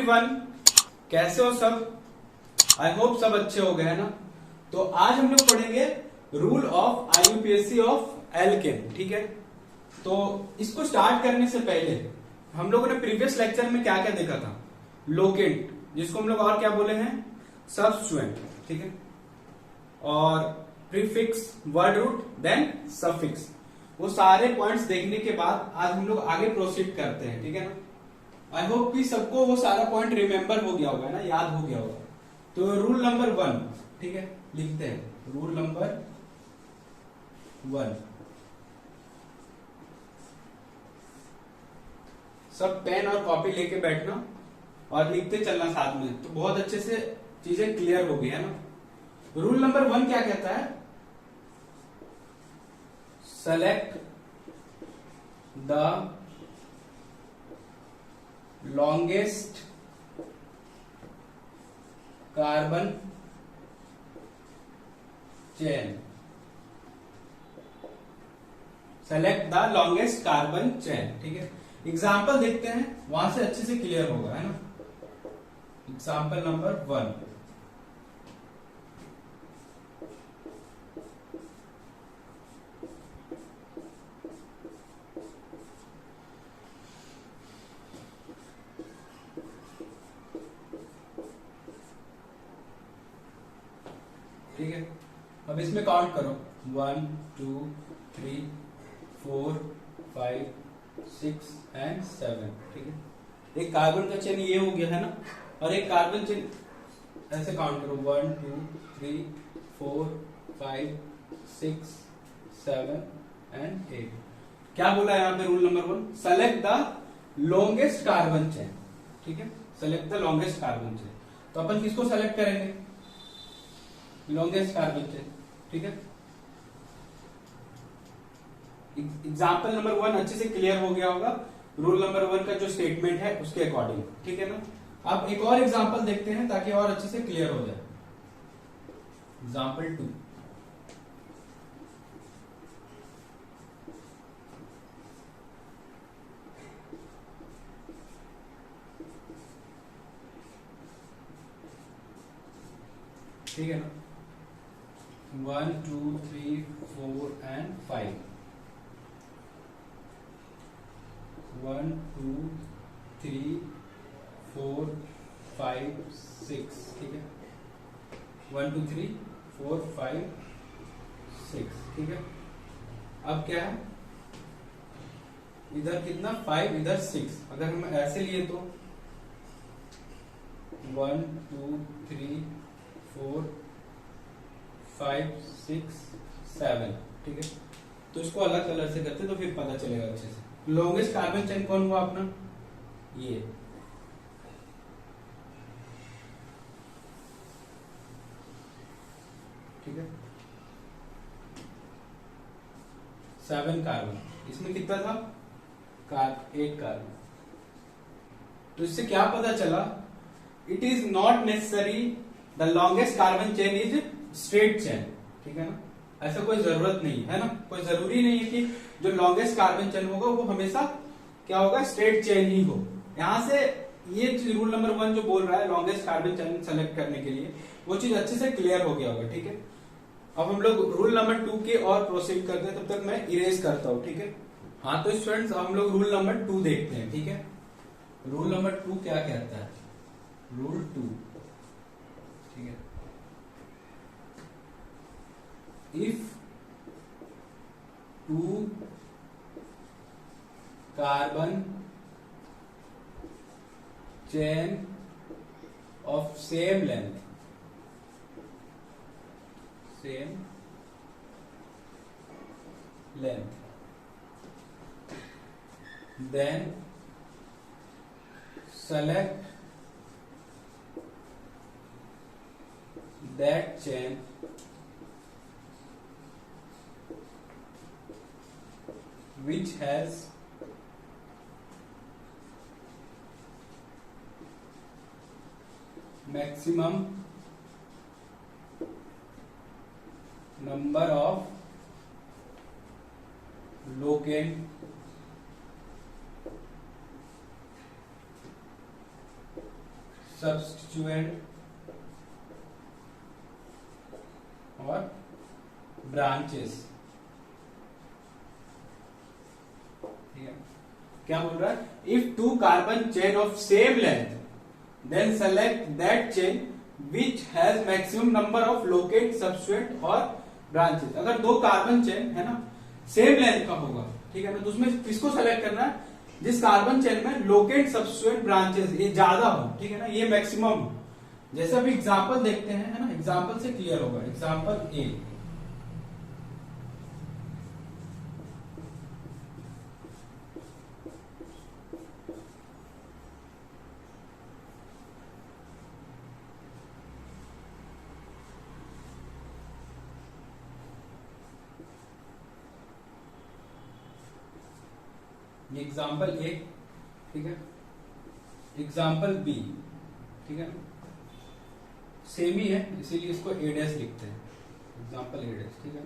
Everyone, कैसे हो सब? आई होप सब अच्छे हो गए है ना। तो आज हम लोग पढ़ेंगे rule of IUPAC of alkene. ठीक है, तो इसको स्टार्ट करने से पहले हम लोगों ने प्रीवियस लेक्चर में क्या क्या देखा था? लोकेंट, जिसको हम लोग और क्या बोले हैं? सब्स्टिट्यूएंट। ठीक है, और prefix, word root, then suffix. वो सारे पॉइंट्स देखने के बाद आज हम लोग आगे प्रोसीड करते हैं। ठीक है ना। आई होप कि सबको वो सारा पॉइंट रिमेंबर हो गया होगा ना, याद हो गया होगा। तो रूल नंबर 1, ठीक है, लिखते हैं रूल नंबर 1। सब पेन और कॉपी लेके बैठना और लिखते चलना साथ में, तो बहुत अच्छे से चीजें क्लियर हो गई है ना। रूल नंबर 1 क्या कहता है? Select the longest carbon chain। Select the longest carbon chain. ठीक है, एग्जाम्पल देखते हैं, वहां से अच्छे से क्लियर होगा, है ना। एग्जाम्पल नंबर 1, ठीक है। अब इसमें काउंट करो, 1 2 3 4 5 6 एंड 7। ठीक है, एक कार्बन का चेन ये हो गया है ना, और एक कार्बन चेन ऐसे काउंट करो, 1 2 3 4 5 6 7 एंड 8। क्या बोला है यहाँ पे rule number 1? Select the longest carbon chain. ठीक है, select the longest carbon chain. तो अपन किसको सेलेक्ट करेंगे? Longest carbon chain. ठीक है, एग्जाम्पल नंबर 1 अच्छे से क्लियर हो गया होगा रूल नंबर 1 का जो स्टेटमेंट है उसके अकॉर्डिंग। ठीक है ना। अब एक और एग्जाम्पल देखते हैं ताकि और अच्छे से क्लियर हो जाए। एग्जाम्पल 2, ठीक है ना। 1 2 3 4 एंड 5। 1 2 3 4 5 6। ठीक है, 1 2 3 4 5 6। ठीक है, अब क्या है? इधर कितना? 5, इधर 6। अगर हम ऐसे लिए तो 1 2 3 4 5 6 7। ठीक है, तो इसको अलग कलर से करते तो फिर पता चलेगा अच्छे से। लॉन्गेस्ट कार्बन चेन कौन हुआ अपना? ये। ठीक है, 7 कार्बन। इसमें कितना था? 8 कार्बन। तो इससे क्या पता चला? It is not necessary the longest carbon chain is straight chain. ठीक है ना, ऐसा कोई जरूरत नहीं है ना। कोई जरूरी नहीं है कि जो लॉन्गेस्ट कार्बन चेन होगा वो हमेशा क्या होगा? स्ट्रेट चेन ही हो। यहां से ये रूल नंबर 1 जो बोल रहा है लॉन्गेस्ट कार्बन चेन सेलेक्ट करने के लिए, वो चीज अच्छे से क्लियर हो गया होगा। ठीक है, अब हम लोग रूल नंबर 2 के और प्रोसीड करते हैं, तब तक मैं इरेज करता हूं। ठीक है, हाँ तो स्टूडेंट्स हम लोग रूल नंबर 2 देखते हैं। ठीक है, रूल नंबर 2 क्या कहता है? रूल 2, ठीक है, if 2 carbon chain of same length, then select that chain which has maximum number of locant substituent और branches। ठीक है, क्या बोल रहा है? If two carbon chain of same length then select that chain which has maximum number of locate substituent और branches. अगर दो कार्बन चेन है ना सेम लेंथ का होगा, ठीक है ना, तो उसमें किसको सेलेक्ट करना है? जिस कार्बन चेन में लोकेट सबस्टिट्यूएंट ब्रांचेस ये ज्यादा हो, ठीक है ना, ये मैक्सिमम हो। जैसे अभी एग्जांपल देखते हैं, है ना, एग्जांपल से क्लियर होगा। एग्जांपल ए, ये एग्जाम्पल ए, ठीक है, एग्जाम्पल बी, ठीक है, सेम ही है इसीलिए इसको ए डैश लिखते हैं, एग्जाम्पल ए डैश, ठीक है।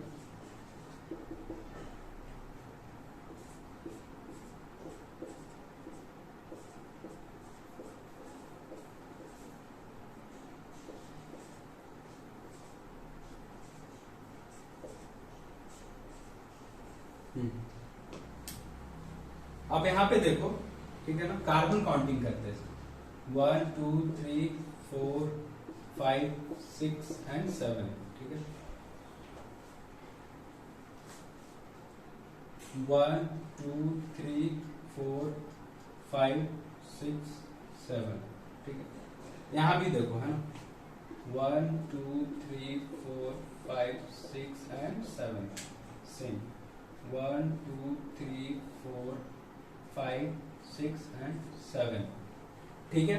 अब यहां पे देखो, ठीक है ना, कार्बन काउंटिंग करते हैं 1 2 3 4 5 6 एंड 7, ठीक है, 1 2 3 4 5 6 7, ठीक है। यहां भी देखो, है ना, 1 2 3 4 5 6 एंड 7, सेम 1 2 3 4 5 6 एंड 7, ठीक है।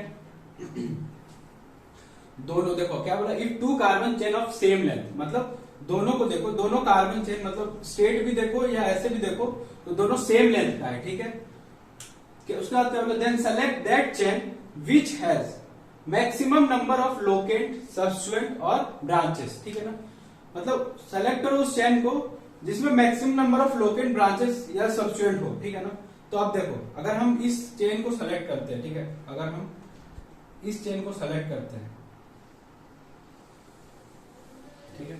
दोनों देखो क्या बोला, if two carbon chain of same length, मतलब दोनों को देखो, दोनों कार्बन चेन मतलब स्ट्रेट भी देखो या ऐसे भी देखो तो दोनों सेम लेंथ का है, ठीक है। कि उसके बाद क्या बोला, then select that chain which has maximum number of locate substituent और ब्रांचेस, ठीक है ना, मतलब सेलेक्ट करो उस चेन को जिसमें maximum number of locate branches या सबस्टिट्यूएंट हो, ठीक है ना। तो अब देखो, अगर हम इस चेन को सेलेक्ट करते हैं, ठीक है, अगर हम इस चेन को सेलेक्ट करते हैं, ठीक है,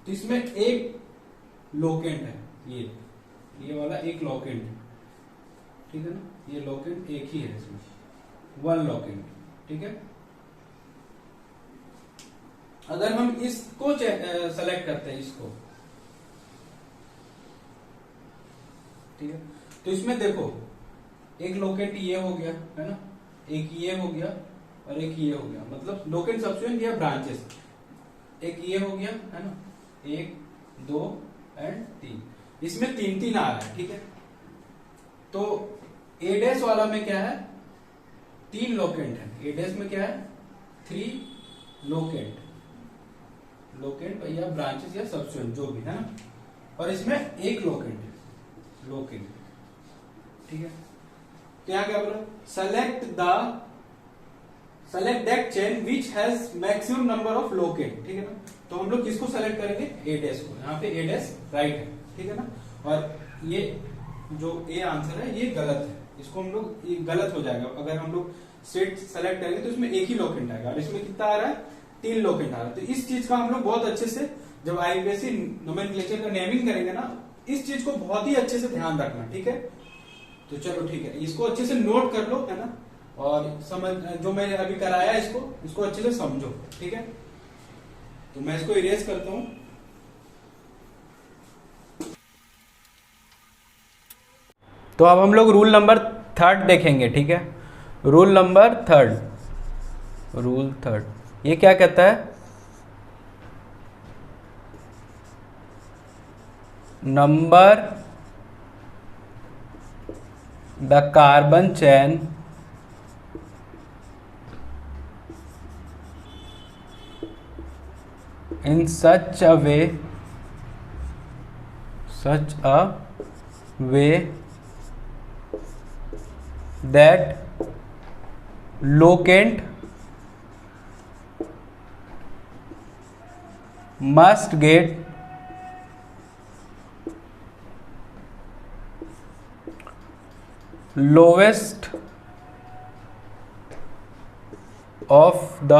तो इसमें एक लोकेंट है, ये वाला एक लोकेंट है, ठीक है ना, ये लोकेंट एक ही है, इसमें वन लोकेंट, ठीक है। अगर हम इसको सेलेक्ट करते हैं, इसको, ठीक है, तो इसमें देखो एक लोकेंट ये हो गया, है ना, एक ये हो गया और एक ये हो गया, मतलब लोकेंट सबस्टिट्यूएंट या ब्रांचेस, एक ये हो गया, है ना, 1 2 एंड 3, इसमें 3 3 आ रहा है, ठीक है। तो ए डैश वाला में क्या है, 3 लोकेंट है, ए डैश में क्या है, 3 लोकेंट या ब्रांचेस या सबस्टिट्यूएंट जो भी है ना, और इसमें एक लोकेंट है, लोकेंट, ठीक है। तो यहां क्या बोला, select that chain which has maximum number of locate, ठीक है ना। तो हम लोग किसको सेलेक्ट करेंगे, ए डैश को, यहाँ पे ए डैश राइट है, ठीक है ना। और ये जो ए आंसर है ये गलत है, इसको हम लोग, ये गलत हो जाएगा। अगर हम लोग स्ट्रेट सेलेक्ट करेंगे तो इसमें एक ही लोकेंट आएगा और इसमें कितना आ रहा है, 3 लोकेंट आ रहा है। तो इस चीज का हम लोग बहुत अच्छे से, जब आईयूपीएससी नोमेनक्लेचर का नेमिंग करेंगे ना, इस चीज को बहुत ही अच्छे से ध्यान रखना, ठीक है। तो चलो ठीक है, इसको अच्छे से नोट कर लो, है ना, और समझ, जो मैंने अभी कराया इसको अच्छे से समझो, ठीक है। तो मैं इसको इरेज करता हूं। तो अब हम लोग रूल नंबर 3 देखेंगे, ठीक है। रूल नंबर 3, रूल 3 ये क्या कहता है, number the carbon chain in such a way that locant must get lowest of the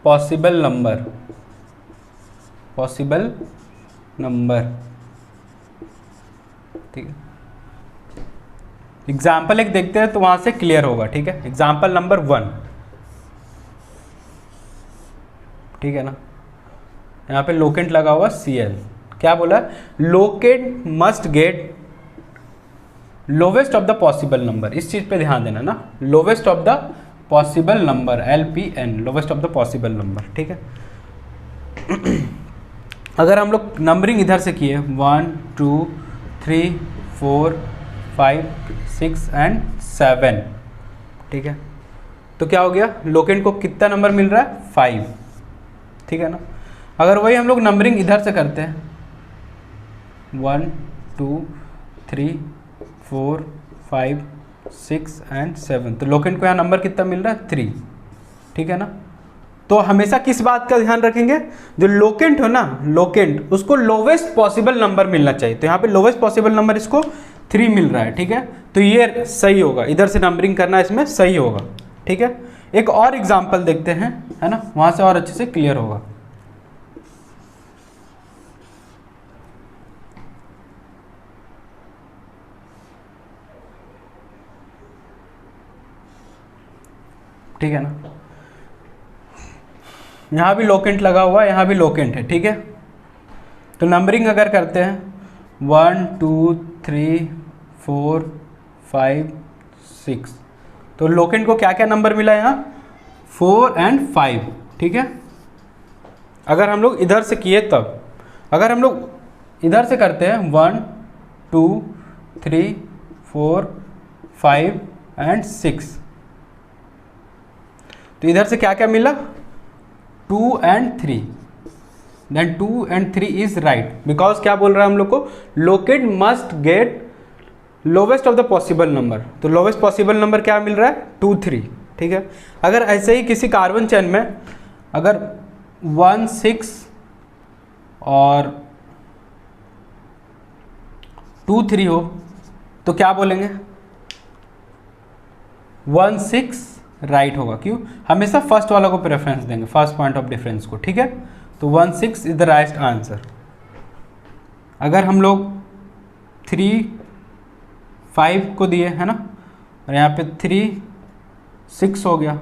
possible number, ठीक है। एग्जाम्पल एक देखते हैं तो वहां से क्लियर होगा, ठीक है। एग्जाम्पल नंबर 1, ठीक है ना। यहाँ पे लोकेंट लगा हुआ Cl, क्या बोला, locant must get lowest of the possible number, इस चीज पे ध्यान देना ना, lowest of the possible number, LPN, lowest of the possible number, ठीक है। अगर हम लोग नंबरिंग इधर से किए 1 2 3 4 5 6 एंड 7, ठीक है, तो क्या हो गया, लोकेंट को कितना नंबर मिल रहा है, 5, ठीक है ना। अगर वही हम लोग नंबरिंग इधर से करते हैं 1 2 3 4 5 6 एंड 7, तो लोकेंट को यहाँ नंबर कितना मिल रहा है, 3, ठीक है ना। तो हमेशा किस बात का ध्यान रखेंगे, जो लोकेंट हो ना, लोकेंट उसको लोवेस्ट पॉसिबल नंबर मिलना चाहिए, तो यहाँ पे लोवेस्ट पॉसिबल नंबर इसको 3 मिल रहा है, ठीक है, तो ये सही होगा, इधर से नंबरिंग करना इसमें सही होगा, ठीक है। एक और एग्जांपल देखते हैं, है ना, वहां से और अच्छे से क्लियर होगा। ठीक है ना, यहाँ भी लोकेंट लगा हुआ है, यहाँ भी लोकेंट है, ठीक है। तो नंबरिंग अगर करते हैं 1 2 3 4 5 6, तो लोकेंट को क्या क्या नंबर मिला है यहाँ, 4 एंड 5, ठीक है। अगर हम लोग इधर से किए तब, अगर हम लोग इधर से करते हैं 1 2 3 4 5 एंड 6, तो इधर से क्या क्या मिला, 2 and 3, then 2 and 3 is right, because क्या बोल रहा है हम लोग को, locant must get lowest of the possible number, तो लोवेस्ट पॉसिबल नंबर क्या मिल रहा है, 2 3, ठीक है। अगर ऐसे ही किसी कार्बन चेन में अगर 1 6 और 2 3 हो तो क्या बोलेंगे, 1 6 राइट होगा, क्यों, हमेशा फर्स्ट वाला को प्रेफरेंस देंगे, फर्स्ट पॉइंट ऑफ डिफरेंस को, ठीक है। तो 1 6 इज द राइट आंसर। अगर हम लोग 3 5 को दिए, है ना, और यहाँ पे 3 6 हो गया,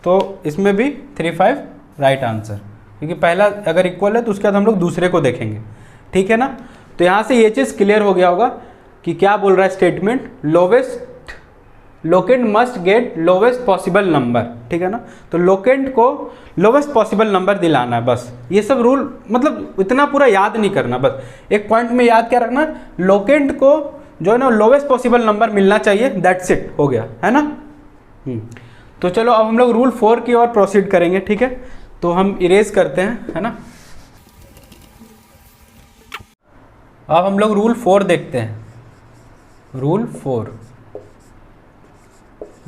तो इसमें भी 3 5 राइट आंसर, क्योंकि पहला अगर इक्वल है तो उसके बाद हम लोग दूसरे को देखेंगे, ठीक है ना। तो यहाँ से ये चीज़ क्लियर हो गया होगा कि क्या बोल रहा है statement, locant must get lowest possible number, ठीक है ना। तो लोकेंट को लोवेस्ट पॉसिबल नंबर दिलाना है, बस ये सब रूल, मतलब इतना पूरा याद नहीं करना, बस एक पॉइंट में याद क्या रखना, लोकेंट को जो है ना लोवेस्ट पॉसिबल नंबर मिलना चाहिए, दैट्स इट, हो गया, है ना। तो चलो अब हम लोग रूल 4 की ओर प्रोसीड करेंगे, ठीक है। तो हम इरेज करते हैं, है ना। अब हम लोग रूल 4 देखते हैं, rule 4,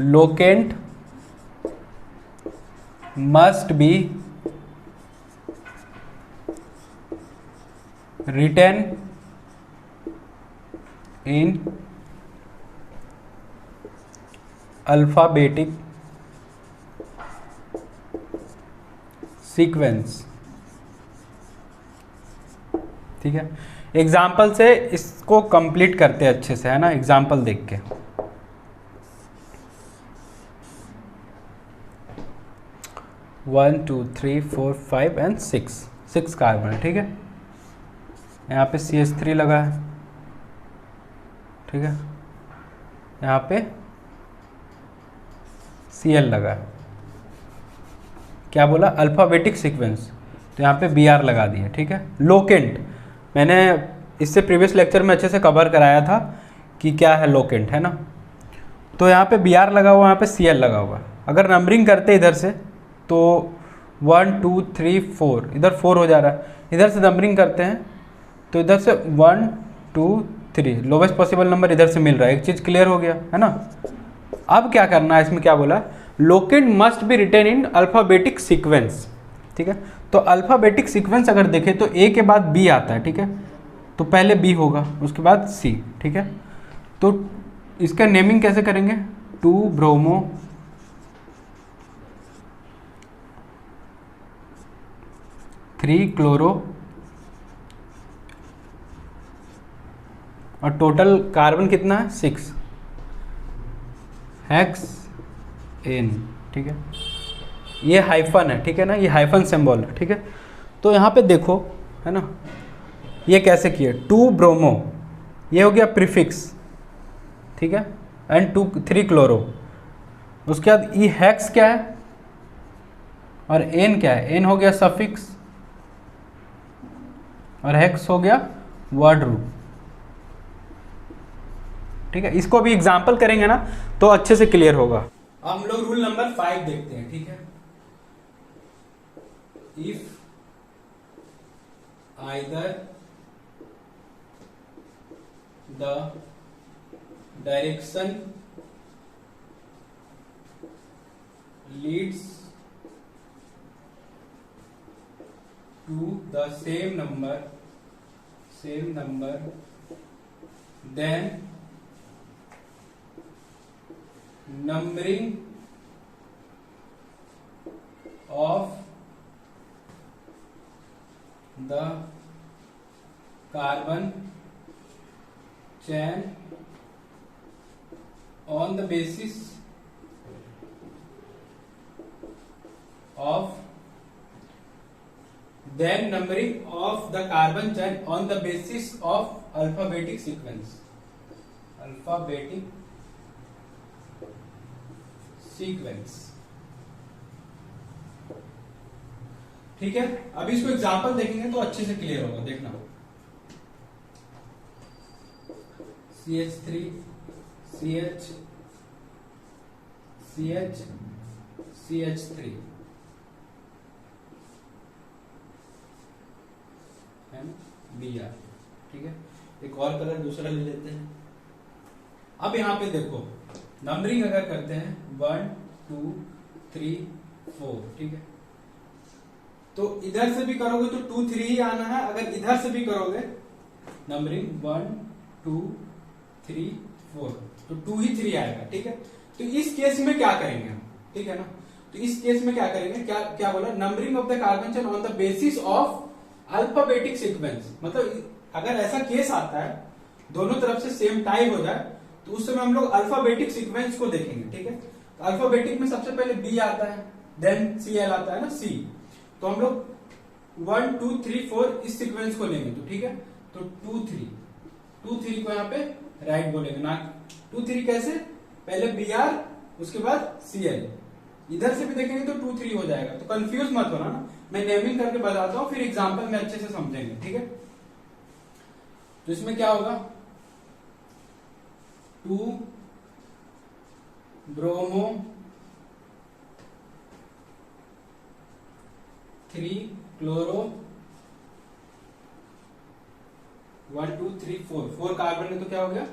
locant must be written in alphabetic sequence, ठीक है। एग्जाम्पल से इसको कंप्लीट करते हैं अच्छे से, है ना, एग्जाम्पल देख के। वन 2 3 4 5 एंड 6 कार्बन है, ठीक है। यहाँ पे CH3 लगा है, ठीक है, यहाँ पे Cl लगा है। क्या बोला, अल्फ़ाबेटिक सीक्वेंस, तो यहाँ पे Br लगा दिया, ठीक है। लोकेंट मैंने इससे प्रीवियस लेक्चर में अच्छे से कवर कराया था कि क्या है लोकेंट, है ना। तो यहाँ पे Br लगा हुआ, यहाँ पे Cl लगा हुआ। अगर नंबरिंग करते इधर से तो 1 2 3 4, इधर 4 हो जा रहा है, इधर से नंबरिंग करते हैं तो इधर से 1 2 3, लोवेस्ट पॉसिबल नंबर इधर से मिल रहा है, एक चीज़ क्लियर हो गया, है ना। अब क्या करना है, इसमें क्या बोला, locant must be written in alphabetic sequence, ठीक है। तो अल्फ़ाबेटिक सीक्वेंस अगर देखें तो A के बाद B आता है, ठीक है, तो पहले B होगा, उसके बाद C, ठीक है। तो इसका नेमिंग कैसे करेंगे, 2 ब्रोमो 3 क्लोरो और टोटल कार्बन कितना है 6 हेक्स एन, ठीक है। ये हाइफन है, ठीक है ना, ये हाइफन सिंबल है, ठीक है। तो यहाँ पे देखो, है ना, ये कैसे किए, 2 ब्रोमो, ये हो गया प्रीफिक्स, ठीक है, एंड 3 क्लोरो। उसके बाद ई हेक्स क्या है और एन क्या है, एन हो गया सफिक्स और हेक्स हो गया वर्ड रूट, ठीक है। इसको भी एग्जाम्पल करेंगे ना तो अच्छे से क्लियर होगा। अब हम लोग रूल नंबर 5 देखते हैं, ठीक है। If either the direction leads to the same number then numbering of the carbon chain on the basis of then numbering of the carbon chain on the basis of alphabetic sequence, ठीक है। अब इसको example देखेंगे तो अच्छे से clear होगा, देखना। CH3 CH CH CH3 है ना, Br, ठीक है। एक और कलर दूसरा ले लेते हैं। अब यहां पे देखो नंबरिंग अगर करते हैं 1 2 3 4, ठीक है, तो इधर से भी करोगे तो 2 3 ही आना है। अगर इधर से भी करोगे नंबरिंग 1 2 3 4 तो 2 ही 3 आएगा, ठीक है। तो इस केस में क्या करेंगे हम, ठीक है ना, तो इस केस में क्या करेंगे, क्या बोला, numbering of the carbon chain on the basis of alphabetic sequence. मतलब अगर ऐसा केस आता है दोनों तरफ से सेम टाइप हो जाए तो उस समय हम लोग अल्फाबेटिक सीक्वेंस को देखेंगे, ठीक है। तो अल्फाबेटिक में सबसे पहले बी आता है, देन Cl आता है ना, सी। तो हम लोग 1 2 3 4 इस सीक्वेंस को लेंगे, तो ठीक है। तो 2 3 को यहाँ पे राइट बोलेंगे ना। 2 3 कैसे, पहले Br उसके बाद Cl। इधर से भी देखेंगे तो 2 3 हो जाएगा, तो कंफ्यूज मत होना ना, मैं नेमिंग करके बताता हूं, फिर एग्जांपल में अच्छे से समझेंगे, ठीक है। तो इसमें क्या होगा, 2 ब्रोमो 3 क्लोरो 1 2 3 4 कार्बन है, तो क्या हो गया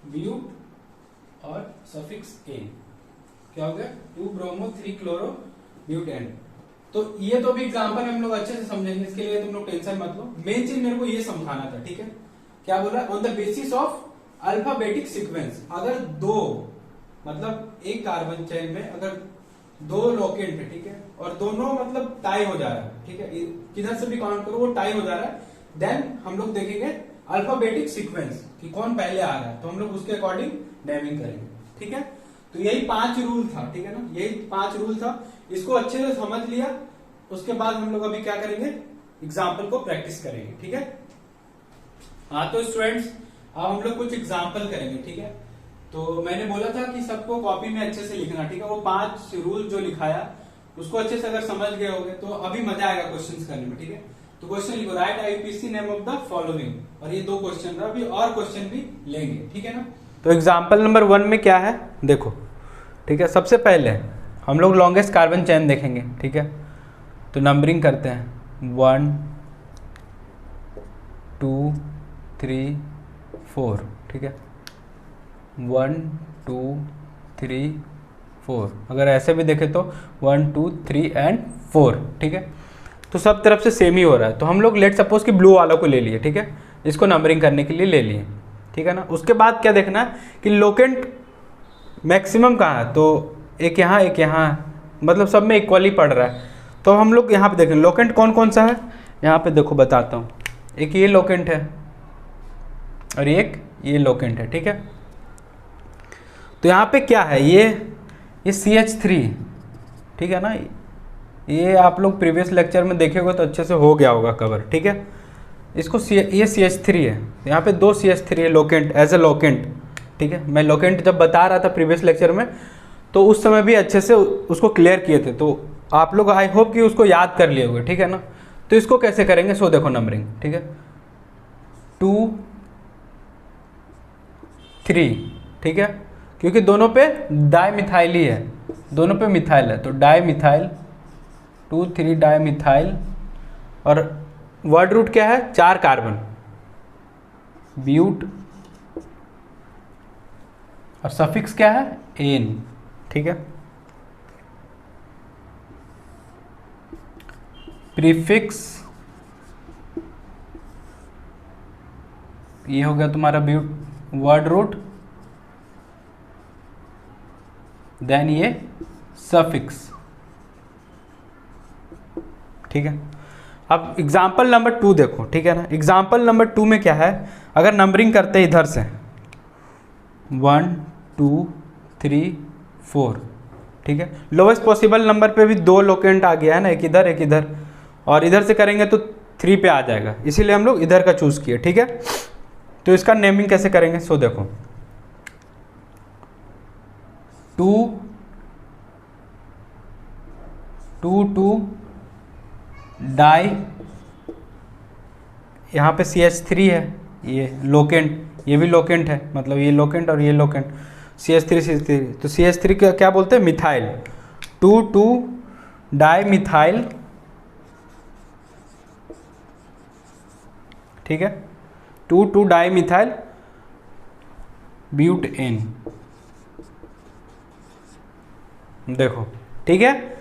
ब्यूट और सफिक्स एन, क्या हो गया 2 ब्रोमो 3 क्लोरो ब्यूट एन। तो ये तो भी एग्जांपल हम लोग अच्छे से समझेंगे, इसके लिए तुम लोग टेंशन मत लो। मेन चीज मेरे को ये समझाना था, ठीक है। क्या बोला, on the basis of alphabetic sequence. अगर दो, मतलब एक कार्बन चेन में अगर 2 लोकेंट है, ठीक है, और दोनों मतलब टाई हो जा रहा है, ठीक है, किधर से भी काउंट करो वो टाई हो जा रहा है, देन हम लोग देखेंगे अल्फाबेटिक सीक्वेंस कि कौन पहले आ रहा है, तो हम लोग उसके अकॉर्डिंग नेमिंग करेंगे, ठीक है। तो यही 5 रूल था, ठीक है ना, यही 5 रूल था। इसको अच्छे से समझ लिया, उसके बाद हम लोग अभी क्या करेंगे, एग्जाम्पल को प्रैक्टिस करेंगे, ठीक है। हाँ तो स्टूडेंट्स अब हम लोग कुछ एग्जाम्पल करेंगे, ठीक है। तो मैंने बोला था कि सबको कॉपी में अच्छे से लिखना, ठीक है। वो 5 रूल जो लिखाया उसको अच्छे से अगर समझ गए होगे तो अभी मजा आएगा क्वेश्चंस करने में, ठीक है। तो क्वेश्चन लिखो, right IPC name of the following, और ये 2 क्वेश्चन था, अभी और क्वेश्चन भी लेंगे, ठीक है ना। तो एग्जाम्पल नंबर 1 में क्या है देखो, ठीक है। सबसे पहले हम लोग लॉन्गेस्ट कार्बन चेन देखेंगे, ठीक है। तो नंबरिंग करते हैं 1 2 3 4, ठीक है, 1 2 3 4। अगर ऐसे भी देखें तो 1 2 3 एंड 4, ठीक है। तो सब तरफ से सेम ही हो रहा है, तो हम लोग लेट सपोज कि ब्लू वाला को ले लिए, ठीक है, इसको नंबरिंग करने के लिए ले लिए, ठीक है ना। उसके बाद क्या देखना है कि लोकेंट मैक्सिमम कहाँ है, तो एक यहाँ एक यहाँ, मतलब सब में इक्वली पड़ रहा है। तो हम लोग यहाँ पे देखें लोकेंट कौन कौन सा है, यहाँ पे देखो बताता हूँ। एक ये लोकेंट है और एक ये लोकेंट है, ठीक है। तो यहाँ पे क्या है, ये CH3, ठीक है ना। ये आप लोग प्रीवियस लेक्चर में देखे होगे तो अच्छे से हो गया होगा कवर, ठीक है। इसको ये CH3 है, यहाँ पे 2 CH3 है लोकेंट, एज ए लोकेंट, ठीक है। मैं लोकेंट जब बता रहा था प्रीवियस लेक्चर में तो उस समय भी अच्छे से उसको क्लियर किए थे, तो आप लोग आई होप कि उसको याद कर लिए होंगे, ठीक है ना। तो इसको कैसे करेंगे, सो देखो नंबरिंग, ठीक है। 2 3, ठीक है, क्योंकि दोनों पे डाई मिथाइल ही है, दोनों पे मिथाइल है, तो डाई मिथाइल 2 3 डाई मिथाइल। और वर्ड रूट क्या है, 4 कार्बन, ब्यूट, और सफिक्स क्या है, एन, ठीक है। प्रीफिक्स ये हो गया तुम्हारा ब्यूट, वर्ड रूट, देन ये सफिक्स, ठीक है। अब एग्जाम्पल नंबर 2 देखो, ठीक है ना। एग्जाम्पल नंबर 2 में क्या है, अगर नंबरिंग करते हैं इधर से 1 2 3 4, ठीक है। लोवेस्ट पॉसिबल नंबर पे भी 2 लोकेंट आ गया है ना, एक इधर, और इधर से करेंगे तो 3 पे आ जाएगा, इसीलिए हम लोग इधर का चूज किए, ठीक है। तो इसका नेमिंग कैसे करेंगे, सो देखो 2 2 2 डाई, यहाँ पे CH3 है, ये लोकेंट, ये भी लोकेंट है, मतलब ये लोकेंट और ये लोकेंट, CH3 तो CH3 क्या बोलते हैं, मिथाइल। 2 2 डाई मिथाइल, ठीक है, 2 2 डाई मिथाइल ब्यूट एन, देखो, ठीक है।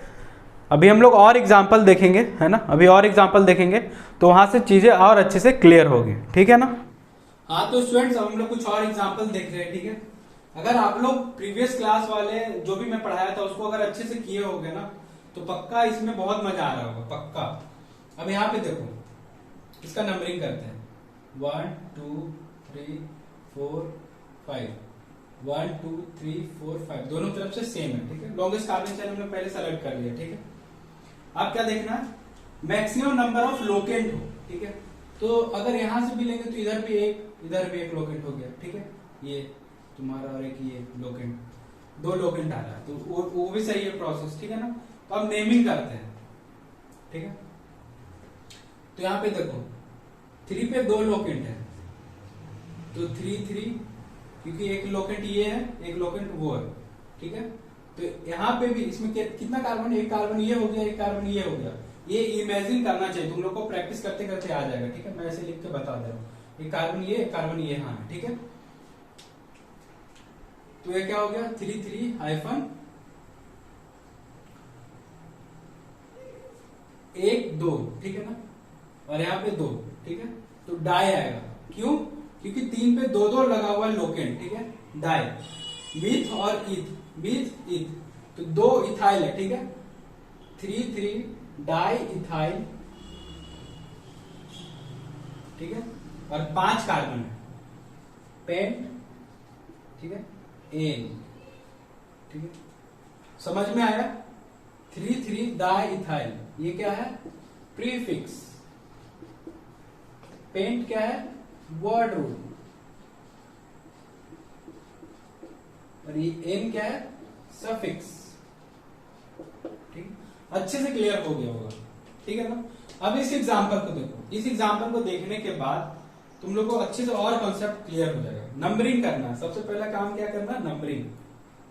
अभी हम लोग और एग्जाम्पल देखेंगे, है ना, अभी और एग्जाम्पल देखेंगे तो वहां से चीजें और अच्छे से क्लियर होगी, ठीक है ना। हाँ तो स्टूडेंट्स अब हम लोग कुछ और एग्जाम्पल देख रहे हैं, ठीक है। अगर आप लोग प्रीवियस क्लास वाले जो भी मैं पढ़ाया था उसको अगर अच्छे से किए होगे ना तो पक्का इसमें बहुत मजा आ रहा होगा, पक्का। अब यहाँ पे देखो, इसका नंबरिंग करते हैं 1 2 3 4 5, 1 2 3 4 5, दोनों तरफ से सेम है, ठीक है। लॉन्गेस्ट कार्बन चेन हमने पहले सेलेक्ट कर लिया, ठीक है। अब क्या देखना है, मैक्सिमम नंबर ऑफ लोकेंट हो, ठीक है। तो अगर यहां से भी लेंगे तो इधर भी एक लोकेंट हो गया, ठीक है। ये तुम्हारा और एक ये लोकेंट, 2 लोकेंट आ रहा है, तो वो भी सही है प्रोसेस, ठीक है ना। तो अब नेमिंग करते हैं, ठीक है। तो यहां पे देखो 3 पे 2 लोकेंट है, तो 3 3, क्योंकि एक लोकेंट ये है, एक लोकेंट वो है, ठीक है। तो यहाँ पे भी इसमें कितना कार्बन, एक कार्बन ये हो गया, एक कार्बन ये हो गया। ये इमेजिन करना चाहिए, तुम लोग को प्रैक्टिस करते करते आ जाएगा, ठीक है। मैं ऐसे लिख के बता दे रहा हूँ, एक कार्बन ये, एक कार्बन ये, हाँ, ठीक है। तो ये क्या हो गया, 3 3 हाइफन 1 2, ठीक है ना, और यहाँ पे 2, ठीक है। तो डाई आएगा, क्यों, क्योंकि 3 पे 2 2 लगा हुआ है लोकेंट, ठीक है। डाई, मीथ और ईथ, तो 2 इथाइल है, ठीक है। 3 3 डाई इथाइल, ठीक है, और 5 कार्बन है, पेंट, ठीक है, एन, ठीक है। समझ में आया, 3 3 डाई इथाइल, ये क्या है, प्रीफिक्स, पेंट क्या है, वर्ड रूट, और ये एन क्या है, सफिक्स, ठीक, अच्छे से क्लियर हो गया होगा, ठीक है ना। अब इस एग्जांपल को देखो, इस एग्जांपल को देखने के बाद तुम लोग को अच्छे से और कॉन्सेप्ट क्लियर हो जाएगा। नंबरिंग करना, सबसे पहला काम क्या करना, नंबरिंग,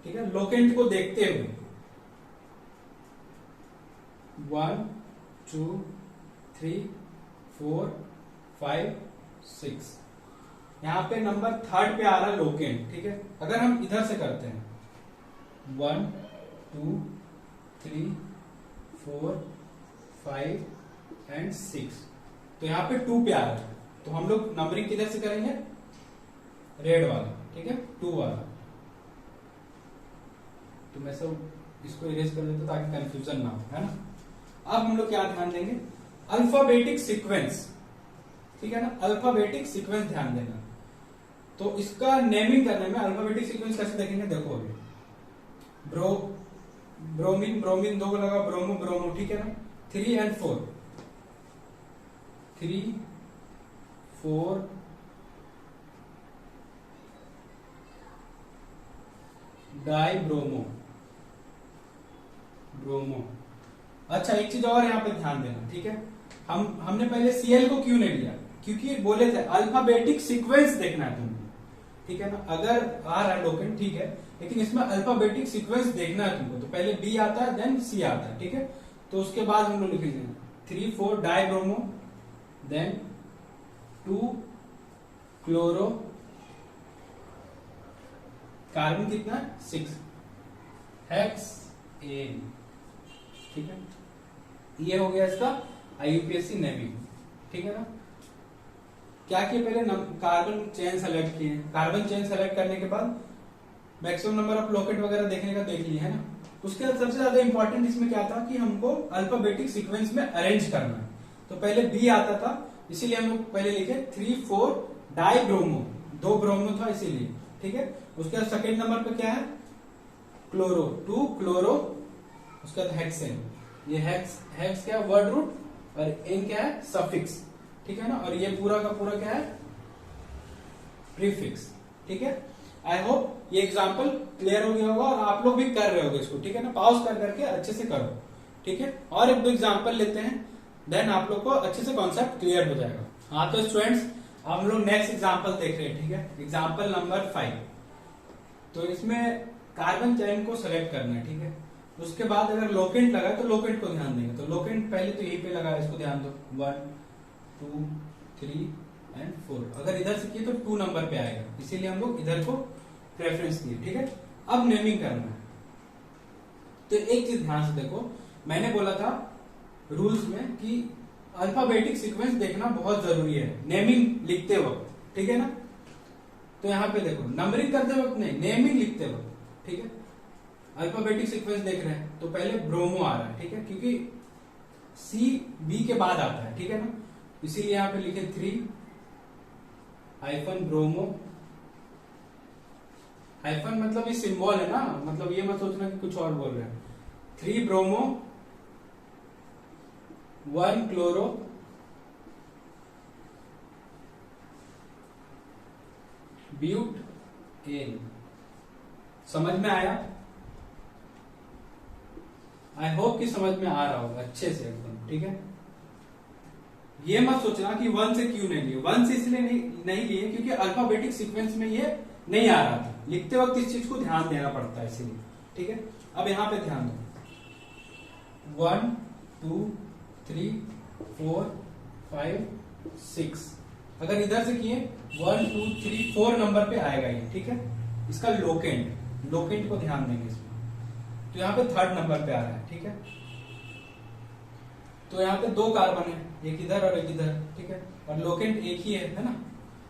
ठीक है। लोकेंट को देखते हुए 1 2 3 4 5 6, यहां पे नंबर 3rd पे आ रहा है लोकेंट, ठीक है। अगर हम इधर से करते हैं 1 2 3 4 5 एंड 6, तो यहाँ पे 2 पे आ रहा है, तो हम लोग नंबरिंग किधर से करेंगे, रेड वाला, ठीक है, 2 वाला। तो मैं सब इसको इरेज कर देता ताकि कंफ्यूजन ना हो, है ना। अब हम लोग क्या ध्यान देंगे, अल्फाबेटिक सीक्वेंस, ठीक है ना, अल्फाबेटिक सीक्वेंस ध्यान देना। तो इसका नेमिंग करने में अल्फाबेटिक सीक्वेंस कैसे देखेंगे, देखो अभी ब्रोमीन ब्रोमीन 2 लगा, ब्रोमो ब्रोमो, ठीक है ना, 3 and 4, 3 4 डाई ब्रोमो ब्रोमो। अच्छा एक चीज और यहाँ पे ध्यान देना, ठीक है, हमने पहले Cl को क्यों नहीं लिया, क्योंकि बोले थे अल्फाबेटिक सीक्वेंस देखना है तुमको, ठीक है ना, अगर आ रहा है लोकेंट ठीक है, लेकिन इसमें अल्फाबेटिक सीक्वेंस देखना है तुमको, तो पहले बी आता है देन सी आता है, ठीक है। तो उसके बाद हम लोग लिखेंगे 3 4 di bromo, then 2 chloro, carbon कितना 6 हेक्सेन, ठीक है। ये हो गया इसका IUPAC नेमिंग, ठीक है ना। क्या किए, पहले कार्बन चेन सेलेक्ट किए, कार्बन चेन सेलेक्ट करने के बाद मैक्सिमम नंबर ऑफ लोकेट वगैरह देखने का देख लिए है ना। उसके बाद सबसे ज्यादा इंपॉर्टेंट इसमें क्या था कि हमको अल्फाबेटिक सीक्वेंस में अरेंज करना है। तो पहले बी आता था, इसीलिए हम लोग पहले लिखे 3 4 डाई ब्रोमो, 2 ब्रोमो था इसीलिए, ठीक है। उसके बाद सेकेंड नंबर पे क्या है, क्लोरो, 2 क्लोरो, उसके बाद हेक्सेन, ये हेक्स क्या है वर्ड रूट, और एन क्या है सफिक्स, ठीक है ना, और ये पूरा का पूरा क्या है प्रीफिक्स, ठीक है। आई होप ये एग्जांपल क्लियर हो गया होगा और आप लोग भी कर रहे होगे इसको, ठीक है ना, पॉज कर करके अच्छे से करो, ठीक है। और एक दो एग्जांपल लेते हैं, देन आप लोग को अच्छे से कॉन्सेप्ट क्लियर हो जाएगा। हाँ तो स्टूडेंट्स हम लोग नेक्स्ट एग्जांपल देख रहे हैं, ठीक है, एग्जांपल नंबर 5। तो इसमें कार्बन चेन को सेलेक्ट करना है, ठीक है। उसके बाद अगर लोकेंट लगा तो लोकेंट को ध्यान देंगे, तो लोकेंट पहले तो यहीं पे लगा, इसको ध्यान दो 1 2 3 and 4, अगर इधर से किए तो 2 नंबर पे आएगा, इसीलिए हम लोग इधर को प्रेफरेंस दिए, ठीक है। अब नेमिंग करना है, तो एक चीज ध्यान से देखो, मैंने बोला था रूल्स में कि अल्फाबेटिक सीक्वेंस देखना बहुत जरूरी है नेमिंग लिखते वक्त, ठीक है ना। तो यहाँ पे देखो नंबरिंग करते वक्त नहीं, नेमिंग लिखते वक्त, ठीक है। अल्फाबेटिक सीक्वेंस देख रहे हैं तो पहले ब्रोमो आ रहा है, ठीक है, क्योंकि सी बी के बाद आता है, ठीक है ना, इसीलिए यहां पे लिखे 3 हाइफन ब्रोमो, हाइफन मतलब ये सिंबल है ना, मतलब ये मत सोचना कि कुछ और बोल रहे हैं, 3 ब्रोमो 1 क्लोरो ब्यूट एन। समझ में आया? आई होप कि समझ में आ रहा होगा अच्छे से एकदम, ठीक है। ये मत सोचना कि 1 से क्यों नहीं लिए, 1 से इसलिए नहीं लिए क्योंकि अल्फाबेटिक सीक्वेंस में ये नहीं आ रहा था, लिखते वक्त इस चीज को ध्यान देना पड़ता है इसीलिए, ठीक है। अब यहां पे ध्यान दो 1 2 3 4 5 6, अगर इधर से किए 1 2 3 4 नंबर पे आएगा ये, ठीक है। इसका लोकेंट को ध्यान देंगे इसमें, तो यहाँ पे 3rd नंबर पे आ रहा है, ठीक है। तो यहाँ पे 2 कार्बन है, एक इधर और एक इधर, ठीक है, और लोकेंट एक ही है ना,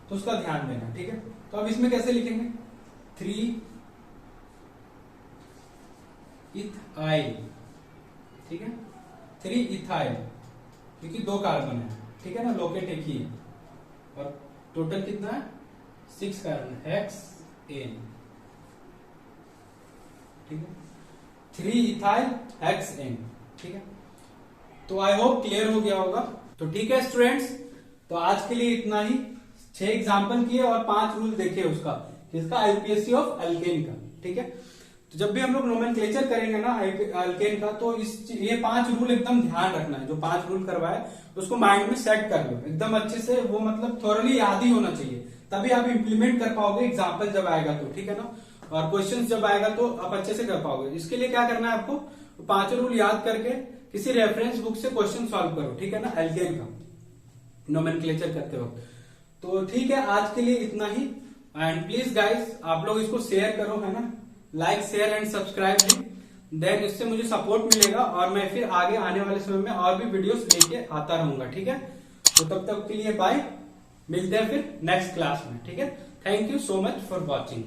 तो उसका ध्यान देना, ठीक है। तो अब इसमें कैसे लिखेंगे 3 इथाइल, ठीक है, 3 इथाइल, क्योंकि 2 कार्बन है, ठीक है ना, लोकेंट एक ही है, और टोटल कितना है 6 कार्बन, हेक्सेन, ठीक है, 3 इथाइल हेक्सेन, ठीक है। तो आई होप क्लियर हो गया होगा। तो ठीक है स्टूडेंट्स, तो आज के लिए इतना ही, 6 एग्जाम्पल किए और 5 रूल देखे उसका, किसका IUPAC ऑफ अल्केन का, ठीक है। तो जब भी हम लोग नोमेनक्लेचर करेंगे ना अल्केन का, तो ये 5 रूल एकदम ध्यान रखना है, जो 5 रूल करवाए उसको माइंड में सेट कर लो एकदम अच्छे से, वो मतलब थोरली याद ही होना चाहिए, तभी आप इंप्लीमेंट कर पाओगे एग्जाम्पल जब आएगा तो, ठीक है ना, और क्वेश्चन जब आएगा तो आप अच्छे से कर पाओगे। इसके लिए क्या करना है आपको, 5 रूल याद करके किसी रेफरेंस बुक से क्वेश्चन सॉल्व करो, ठीक है ना, अल्केन का नोमेनक्लेचर करते वक्त। तो ठीक है, आज के लिए इतना ही, एंड प्लीज गाइस आप लोग इसको शेयर करो, है ना, लाइक शेयर एंड सब्सक्राइब भी, देन इससे मुझे सपोर्ट मिलेगा और मैं फिर आगे आने वाले समय में और भी वीडियोस लेके आता रहूंगा, ठीक है। तो तब तक के लिए बाय, मिलते हैं फिर नेक्स्ट क्लास में, ठीक है। Thank you so much for watching.